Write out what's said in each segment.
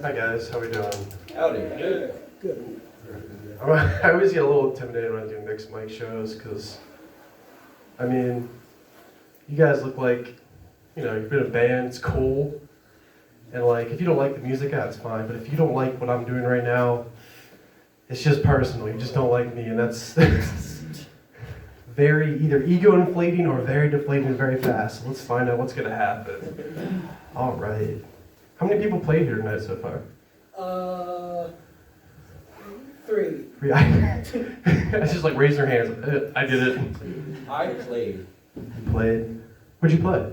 Hi guys, how we doing? Howdy. Good. I always get a little intimidated when I do mixed mic shows because, I mean, you guys look like, you've been in a band, it's cool. And like, if you don't like the music, that's fine. But if you don't like what I'm doing right now, it's just personal. You just don't like me, and that's very either ego inflating or very deflating very fast. So let's find out what's gonna happen. All right. How many people played here tonight so far? 3. Three. I just like raise their hands. I did it. I played. You played. What'd you play?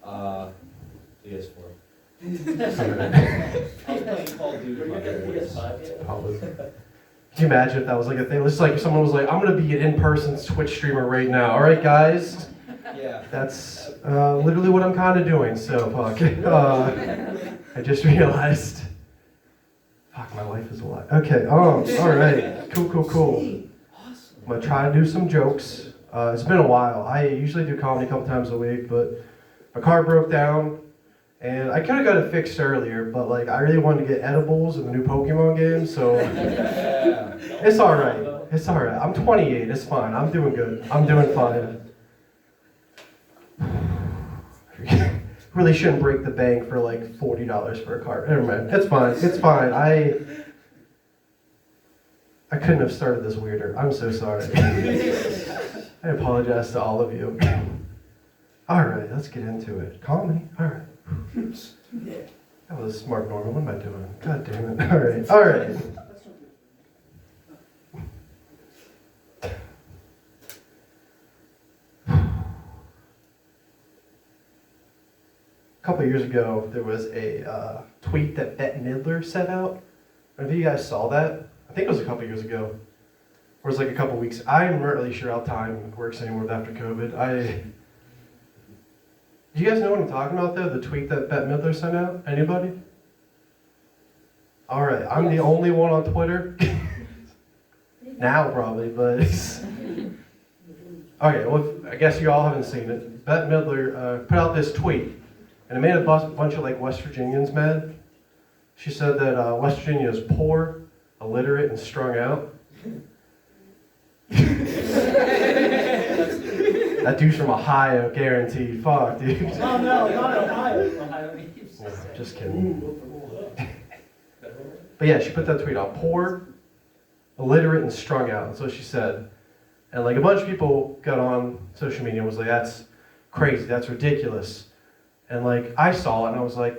PS4. I was playing Call of Duty. Probably. Could you imagine if that was like a thing? It's like if someone was like, I'm gonna be an in-person Twitch streamer right now. All right, guys. Yeah. That's literally what I'm kind of doing. So fuck. I just realized. Fuck, my life is a lot. Okay. All right. Cool. I'm gonna try to do some jokes. It's been a while. I usually do comedy a couple times a week, but my car broke down, and I kind of got it fixed earlier. But like, I really wanted to get edibles in the new Pokemon game, so it's all right. It's all right. I'm 28. It's fine. I'm doing good. I'm doing fine. Really shouldn't break the bank for like $40 for a car. Never mind. It's fine. It's fine. I couldn't have started this weirder. I'm so sorry. I apologize to all of you. All right, let's get into it. Call me. All right. That was smart, Norman. What am I doing? God damn it. All right. A couple years ago, there was a tweet that Bette Midler set out. I don't know if you guys saw that. I think it was a couple years ago. Or it was like a couple weeks. I'm not really sure how time works anymore after COVID. Do you guys know what I'm talking about though? The tweet that Bette Midler sent out? Anybody? All right, I'm the only one on Twitter. Now probably, but okay. Well, I guess you all haven't seen it. Bette Midler put out this tweet. And it made a bunch of like West Virginians mad. She said that West Virginia is poor, illiterate, and strung out. That dude's from Ohio, guaranteed. Fuck, dude. Oh no, not Ohio. No, just kidding. But yeah, she put that tweet out. Poor, illiterate, and strung out. That's what she said. And like a bunch of people got on social media and was like, that's crazy, that's ridiculous. And like, I saw it and I was like,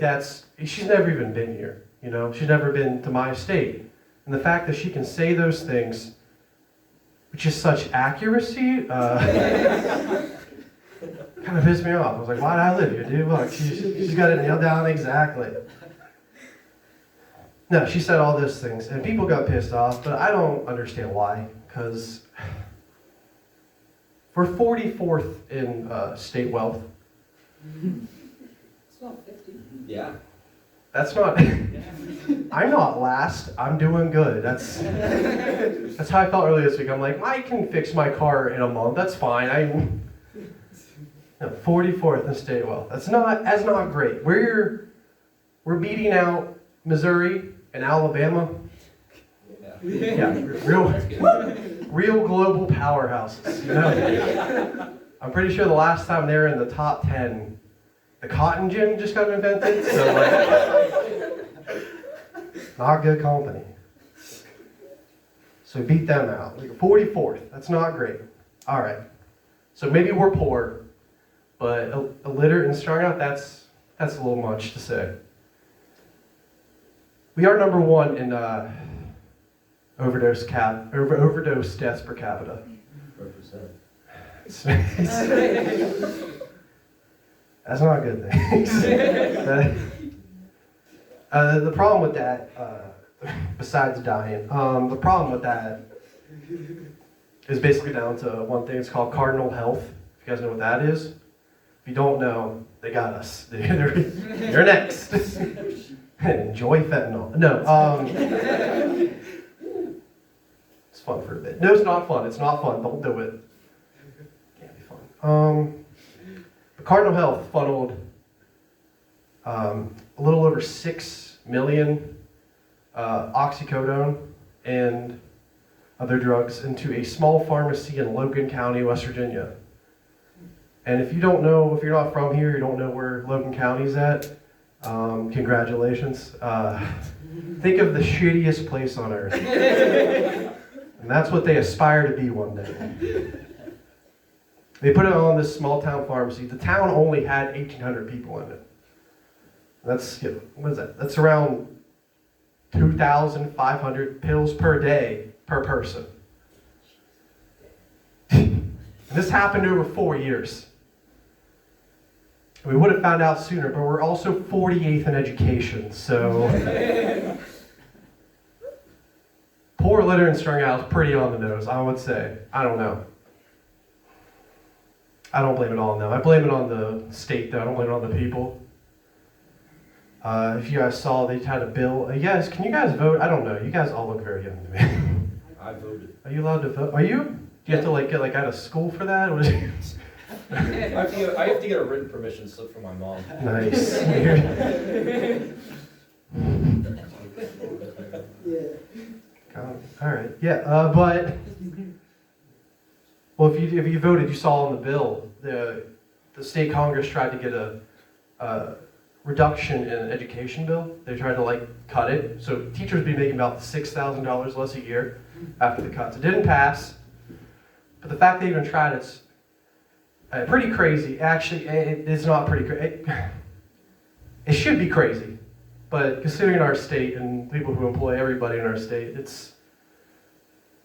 she's never even been here, She's never been to my state. And the fact that she can say those things with just such accuracy, kind of pissed me off. I was like, why'd I live here, dude? Look, she's got it nailed down exactly. No, she said all those things and people got pissed off, but I don't understand why, because we're 44th in state wealth. It's not 50. Yeah. That's not. I'm not last. I'm doing good. That's how I felt earlier this week. I'm like, I can fix my car in a month. That's fine. I'm 44th in state wealth. That's not great. We're beating out Missouri and Alabama. Yeah, real global powerhouses. I'm pretty sure the last time they were in the top 10. The cotton gin just got invented, so not good company. So beat them out. 44th, that's not great. All right, so maybe we're poor, but illiterate and strung out, that's a little much to say. We are number 1 in overdose deaths per capita. Represent. That's not a good thing. The problem with that, besides dying, the problem with that is basically down to one thing. It's called cardinal health. If you guys know what that is. If you don't know, they got us. You're next. Enjoy fentanyl. No. It's fun for a bit. No, it's not fun. It's not fun. Don't do it. Can't be fun. Cardinal Health funneled a little over 6 million oxycodone and other drugs into a small pharmacy in Logan County, West Virginia. And if you don't know, if you're not from here, you don't know where Logan County's at, congratulations. Think of the shittiest place on earth. And that's what they aspire to be one day. They put it on this small town pharmacy. The town only had 1,800 people in it. That's, what is that? That's around 2,500 pills per day per person. And this happened over 4 years. We would have found out sooner, but we're also 48th in education, so poor litter and strung out is pretty on the nose, I would say. I don't know. I don't blame it all on them. I blame it on the state, though. I don't blame it on the people. If you guys saw, they had a bill. Can you guys vote? I don't know. You guys all look very young to me. I voted. Are you allowed to vote? Are you? Do you have to get out of school for that? What is it? I have to get a written permission slip from my mom. Nice. All right. Yeah. But well, if you voted, you saw on the bill the state Congress tried to get a reduction in an education bill. They tried to cut it, so teachers would be making about $6,000 less a year after the cuts. It didn't pass, but the fact they even tried it's pretty crazy. Actually, it's not pretty crazy. It should be crazy, but considering our state and people who employ everybody in our state, it's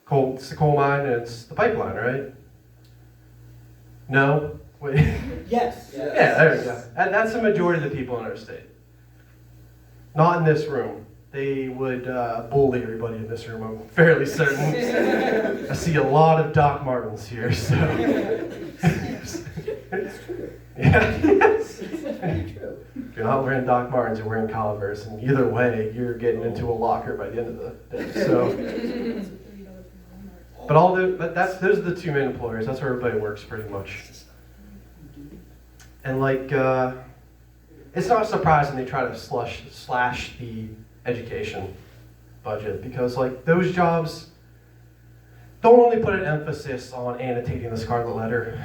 the coal mine and it's the pipeline, right? No? Wait. Yes. Yeah, there we go. And that's the majority of the people in our state. Not in this room. They would bully everybody in this room, I'm fairly certain. I see a lot of Doc Martens here, so. Yeah. It's very true. If you're not wearing Doc Martens, you're wearing Converse, and either way, you're getting into a locker by the end of the day. So. But those are the two main employers. That's where everybody works pretty much. And it's not surprising they try to slash the education budget because those jobs don't only put an emphasis on annotating the Scarlet Letter.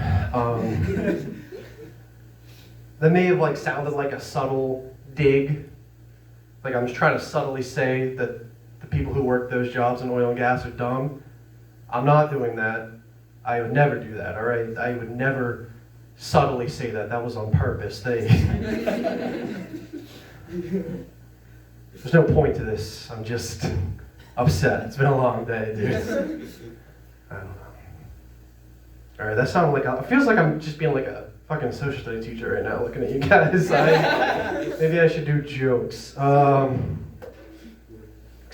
That may have sounded like a subtle dig. I'm just trying to subtly say that the people who work those jobs in oil and gas are dumb. I'm not doing that. I would never do that, all right? I would never subtly say that. That was on purpose. There's no point to this. I'm just upset. It's been a long day, dude. I don't know. All right, that sounded it feels like I'm just being a fucking social studies teacher right now looking at you guys. Maybe I should do jokes. Because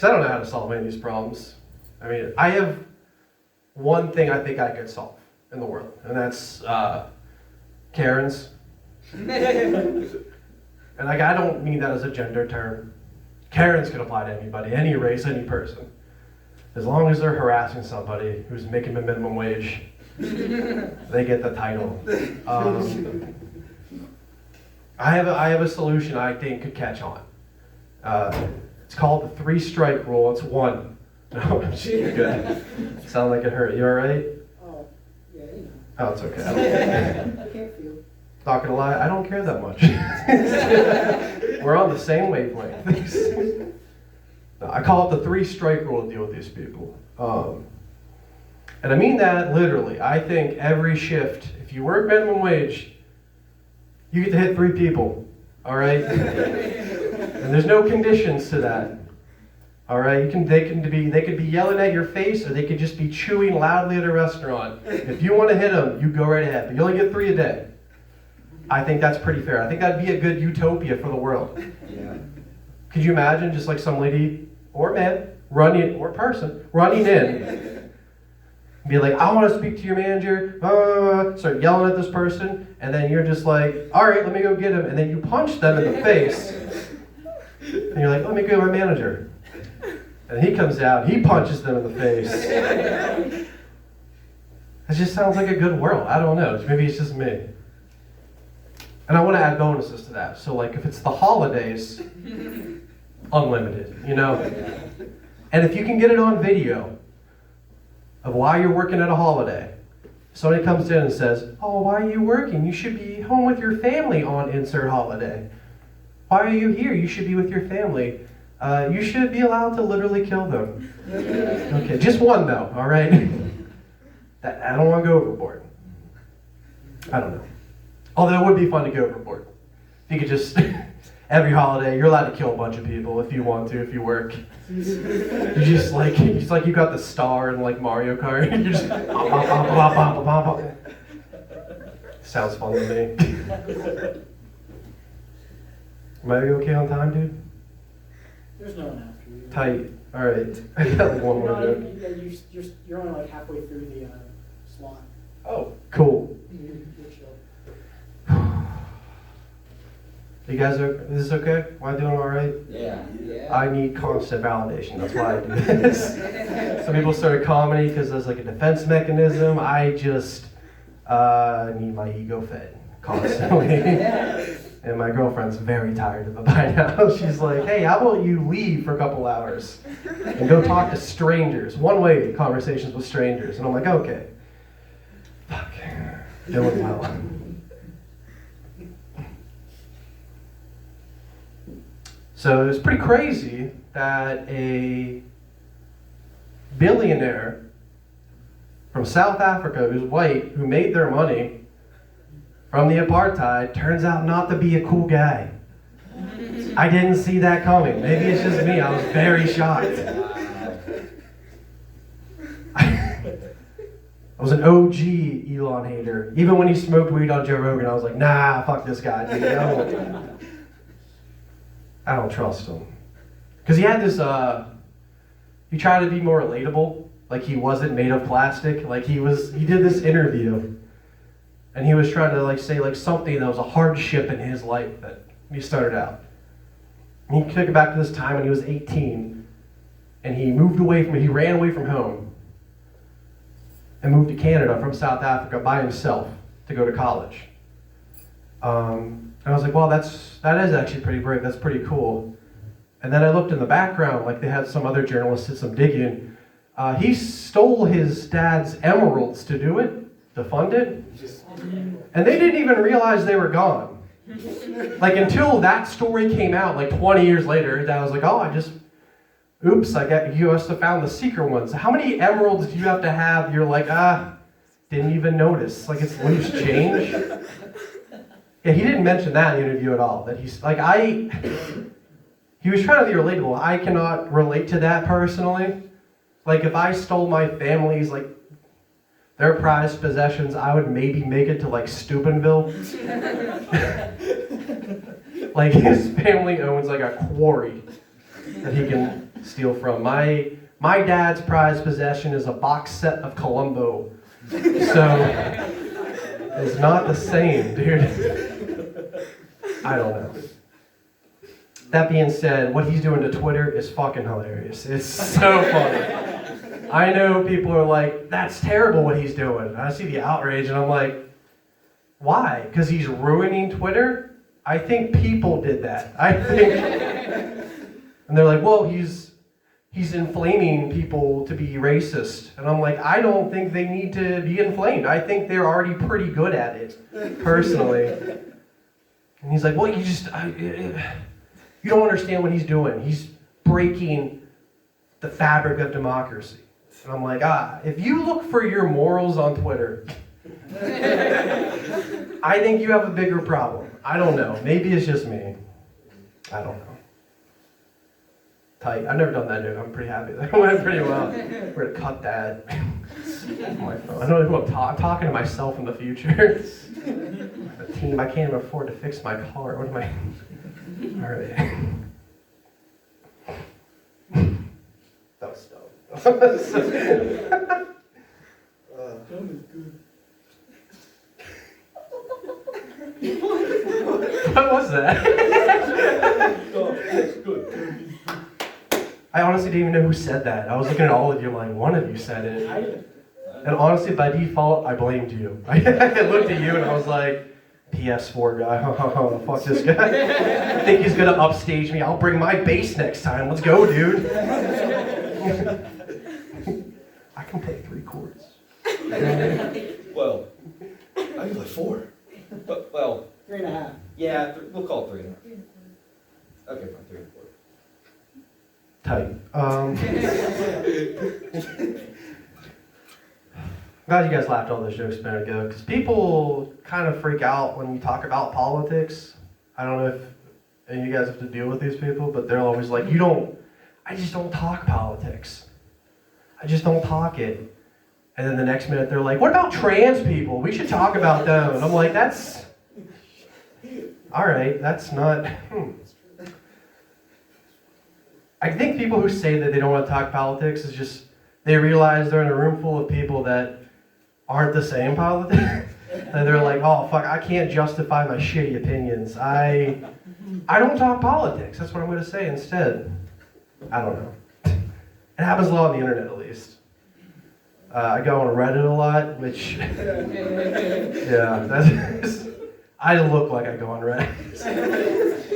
I don't know how to solve any of these problems. I mean, I have one thing I think I could solve in the world, and that's Karens. And I don't mean that as a gender term. Karens can apply to anybody, any race, any person. As long as they're harassing somebody who's making the minimum wage, they get the title. I have a solution I think could catch on. It's called the 3-strike rule. It's 1. No, you're good. Sound like it hurt. You all right? Oh, yeah, you know. Oh, it's okay. I can't feel. Not gonna lie, I don't care that much. We're on the same wavelength. No, I call it the 3-strike rule to deal with these people. And I mean that literally. I think every shift, if you work minimum wage, you get to hit 3 people. All right? And there's no conditions to that. All right, they could be yelling at your face, or they could just be chewing loudly at a restaurant. If you want to hit them, you go right ahead. But you only get 3 a day. I think that's pretty fair. I think that'd be a good utopia for the world. Yeah. Could you imagine just some lady or man running in, be like, I want to speak to your manager. Start yelling at this person, and then you're just like, all right, let me go get him, and then you punch them in the face, and you're like, let me go to my manager. And he comes out, he punches them in the face. It just sounds like a good world. I don't know. Maybe it's just me. And I want to add bonuses to that. So like if it's the holidays, unlimited, you know? And if you can get it on video of why you're working at a holiday, somebody comes in and says, oh, why are you working? You should be home with your family on insert holiday. Why are you here? You should be with your family. You should be allowed to literally kill them. Okay, just one though, all right? I don't want to go overboard. I don't know. Although it would be fun to go overboard. If you could just, every holiday, you're allowed to kill a bunch of people if you want to, if you work. You just like, it's like you got the star in like Mario Kart. You just, bop, bop, bop, bop, bop, bop, bop. Sounds fun to me. Am I okay on time, dude? There's no one after you. Tight. All right. I got like one more No, joke. you're only like halfway through the slot. Oh, cool. You're chill. You guys are, is this okay? Am I doing all right? Yeah. I need constant validation. That's why I do this. Some people started comedy because there's like a defense mechanism. I just need my ego fed constantly. And my girlfriend's very tired of it by now. She's like, hey, how about you leave for a couple hours and go talk to strangers? One-way conversations with strangers. And I'm like, okay. Fuck. Doing well. So it was pretty crazy that a billionaire from South Africa who's white, who made their money from the apartheid, turns out not to be a cool guy. I didn't see that coming. Maybe it's just me. I was very shocked. I was an OG Elon hater. Even when he smoked weed on Joe Rogan, I was like, nah, fuck this guy, dude. I don't trust him. Because he had this, he tried to be more relatable. Like he wasn't made of plastic. Like he did this interview. And he was trying to like say like something that was a hardship in his life that he started out. And he took it back to this time when he was 18. And he ran away from home. And moved to Canada from South Africa by himself to go to college. And I was like, well, that is actually pretty brave. That's pretty cool. And then I looked in the background, like they had some other journalists did some digging. He stole his dad's emeralds to do it, to fund it. And they didn't even realize they were gone. Like until that story came out, like 20 years later, his dad was like, oh, you must have found the secret ones. How many emeralds do you have to have? You're like, didn't even notice. Like it's loose change. Yeah, he didn't mention that in the interview at all. That he's like, he was trying to be relatable. I cannot relate to that personally. Like if I stole my family's like their prized possessions, I would maybe make it to like Steubenville. Like his family owns like a quarry that he can steal from. My dad's prized possession is a box set of Columbo. So it's not the same, dude. I don't know. That being said, what he's doing to Twitter is fucking hilarious. It's so funny. I know people are like, that's terrible what he's doing. And I see the outrage and I'm like, why? Because he's ruining Twitter? I think people did that. And they're like, well, he's inflaming people to be racist. And I'm like, I don't think they need to be inflamed. I think they're already pretty good at it, personally. And he's like, well, you don't understand what he's doing. He's breaking the fabric of democracy. And I'm like, if you look for your morals on Twitter, I think you have a bigger problem. I don't know. Maybe it's just me. I don't know. Tight. I've never done that joke. I'm pretty happy. That went pretty well. We're going to cut that on my phone. I don't know who I'm talking to myself in the future. The team, I can't even afford to fix my car. What am I? All right. That was dumb. Dumb is good. What was that? Dumb is good. I honestly didn't even know who said that. I was looking at all of you like, one of you said it. And honestly, by default, I blamed you. I looked at you and I was like, PS4 guy. Fuck this guy. I think he's gonna upstage me. I'll bring my bass next time. Let's go, dude. I can play 3 chords. Well, I can play 4. But, well, 3.5. yeah, we'll call it 3.5. Okay, fine, 3 and 4. Tight. Glad you guys laughed at all those jokes a minute ago, because people kind of freak out when you talk about politics. I don't know if any of you guys have to deal with these people, but they're always like, I just don't talk politics. I just don't talk it. And then the next minute they're like, what about trans people? We should talk about them. And I'm like, that's, all right, that's not, I think people who say that they don't want to talk politics is just, they realize they're in a room full of people that aren't the same politics. And they're like, oh, fuck, I can't justify my shitty opinions. I don't talk politics. That's what I'm going to say instead. I don't know. It happens a lot on the internet, at least. I go on Reddit a lot, which, yeah, that's, I look like I go on Reddit.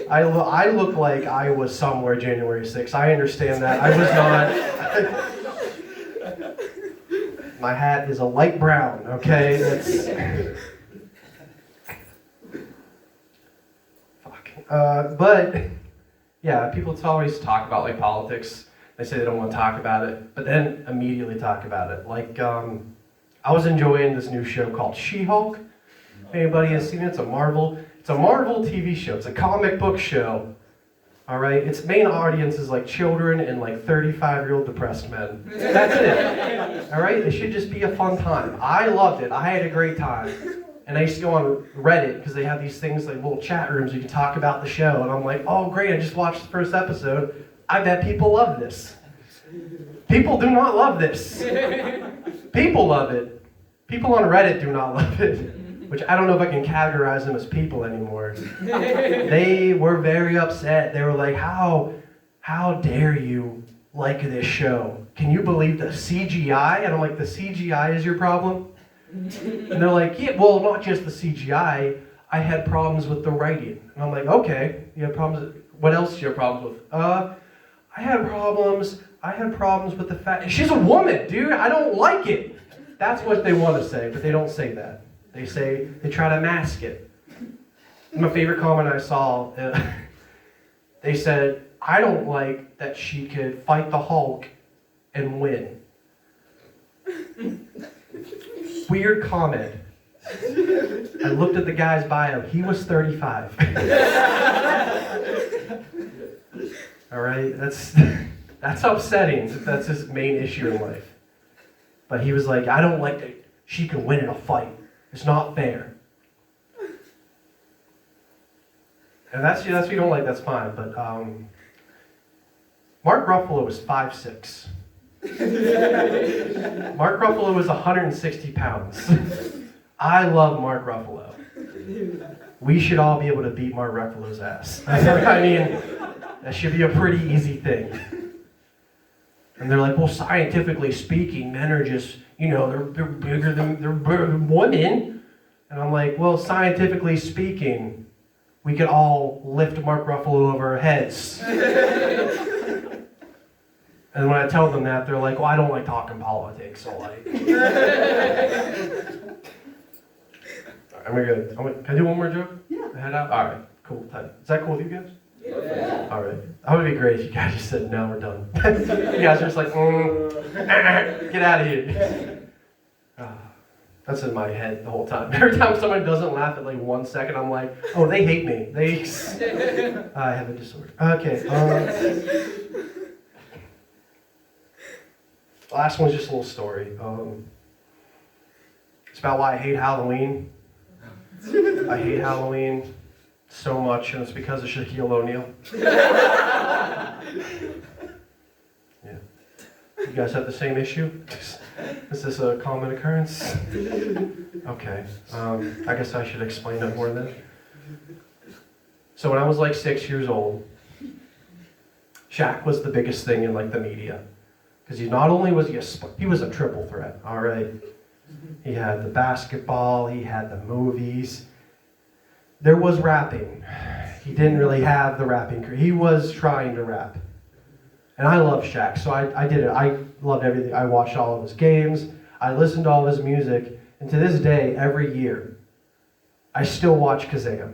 I look like I was somewhere January 6th. I understand that. I was not. My hat is a light brown, okay? It's... Fuck. But, yeah, people always talk about, like, politics. They say they don't want to talk about it, but then immediately talk about it. Like, I was enjoying this new show called She-Hulk. If anybody has seen it, it's a Marvel TV show. It's a comic book show. All right? Its main audience is like children and like 35-year-old depressed men. That's it. All right? It should just be a fun time. I loved it. I had a great time. And I used to go on Reddit because they have these things like little chat rooms you can talk about the show. And I'm like, oh, great, I just watched the first episode. I bet people love this. People do not love this. People love it. People on Reddit do not love it. Which I don't know if I can categorize them as people anymore. They were very upset. They were like, how dare you like this show? Can you believe the CGI? And I'm like, the CGI is your problem? And they're like, yeah, well, not just the CGI. I had problems with the writing. And I'm like, okay, you had problems. What else do you have problems with? I had problems with the fact, she's a woman, dude, I don't like it. That's what they want to say, but they don't say that. They try to mask it. My favorite comment I saw, they said, I don't like that she could fight the Hulk and win. Weird comment. I looked at the guy's bio, he was 35. All right, that's upsetting. That's his main issue in life. But he was like, I don't like that she can win in a fight. It's not fair. And that's what you don't like, that's fine. But Mark Ruffalo was 5'6". Mark Ruffalo was 160 pounds. I love Mark Ruffalo. We should all be able to beat Mark Ruffalo's ass. I mean, that should be a pretty easy thing. And they're like, well, scientifically speaking, men are just, they're bigger than women. And I'm like, well, scientifically speaking, we could all lift Mark Ruffalo over our heads. And when I tell them that, they're like, well, I don't like talking politics, so like... Can I do one more joke? Yeah. Head out? All right, cool. Is that cool with you guys? Yeah. All right. That would be great if you guys just said, no, we're done. You guys are just like, get out of here. That's in my head the whole time. Every time someone doesn't laugh at like 1 second, I'm like, oh, they hate me. I have a disorder. Okay. Last one's just a little story. It's about why I hate Halloween. I hate Halloween so much, and it's because of Shaquille O'Neal. Yeah. You guys have the same issue? Is this a common occurrence? Okay. I guess I should explain it more then. So when I was like 6 years old, Shaq was the biggest thing in like the media. Because not only was he was a triple threat, all right? He had the basketball, he had the movies. there was rapping. He didn't really have the rapping career. He was trying to rap. And I love Shaq, so I did it. I loved everything. I watched all of his games. I listened to all of his music. And to this day, every year, I still watch Kazam.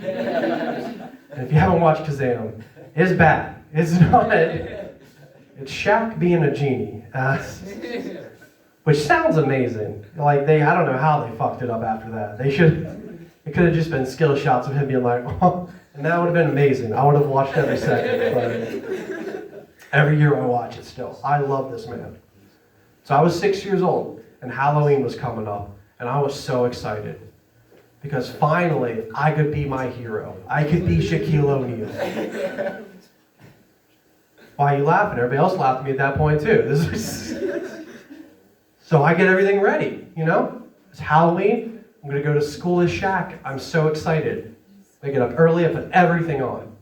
And if you haven't watched Kazam, it's bad. It's not. It's Shaq being a genie. Which sounds amazing. Like, I don't know how they fucked it up after that. It could have just been skill shots of him being like, oh, and that would have been amazing. I would have watched every second. But every year I watch it still. I love this man. So I was 6 years old, and Halloween was coming up, and I was so excited. Because finally, I could be my hero. I could be Shaquille O'Neal. Why are you laughing? Everybody else laughed at me at that point too. So I get everything ready, you know? It's Halloween. I'm going to go to school as Shaq. I'm so excited. I get up early. I put everything on.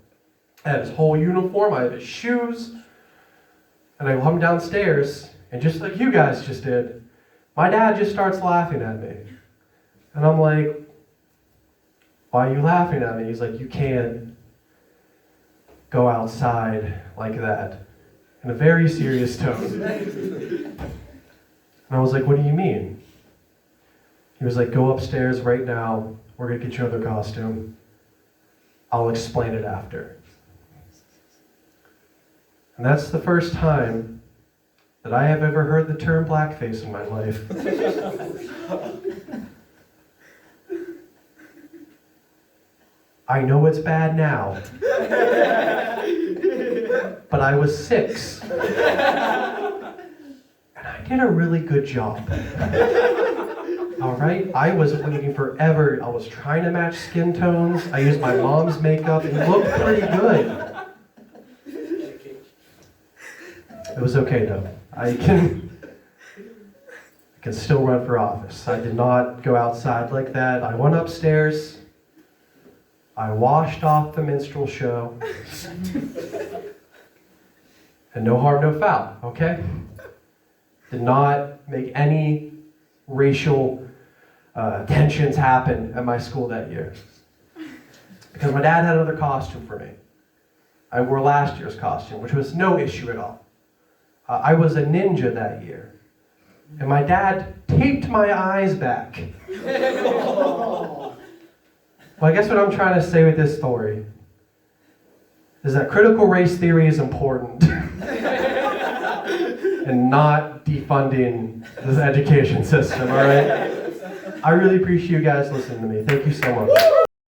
I have his whole uniform. I have his shoes. And I come downstairs, and just like you guys just did, my dad just starts laughing at me. And I'm like, why are you laughing at me? He's like, you can't go outside like that. In a very serious tone. And I was like, what do you mean? He was like, go upstairs right now. We're going to get you another costume. I'll explain it after. And that's the first time that I have ever heard the term blackface in my life. I know it's bad now. But I was 6. And I did a really good job. All right? I was waiting forever. I was trying to match skin tones. I used my mom's makeup. It looked pretty good. It was okay though. I can still run for office. I did not go outside like that. I went upstairs. I washed off the minstrel show. And no harm, no foul, okay? Did not make any racial tensions happen at my school that year. Because my dad had another costume for me. I wore last year's costume, which was no issue at all. I was a ninja that year. And my dad taped my eyes back. Well, I guess what I'm trying to say with this story is that critical race theory is important. And not defunding this education system, all right? I really appreciate you guys listening to me. Thank you so much.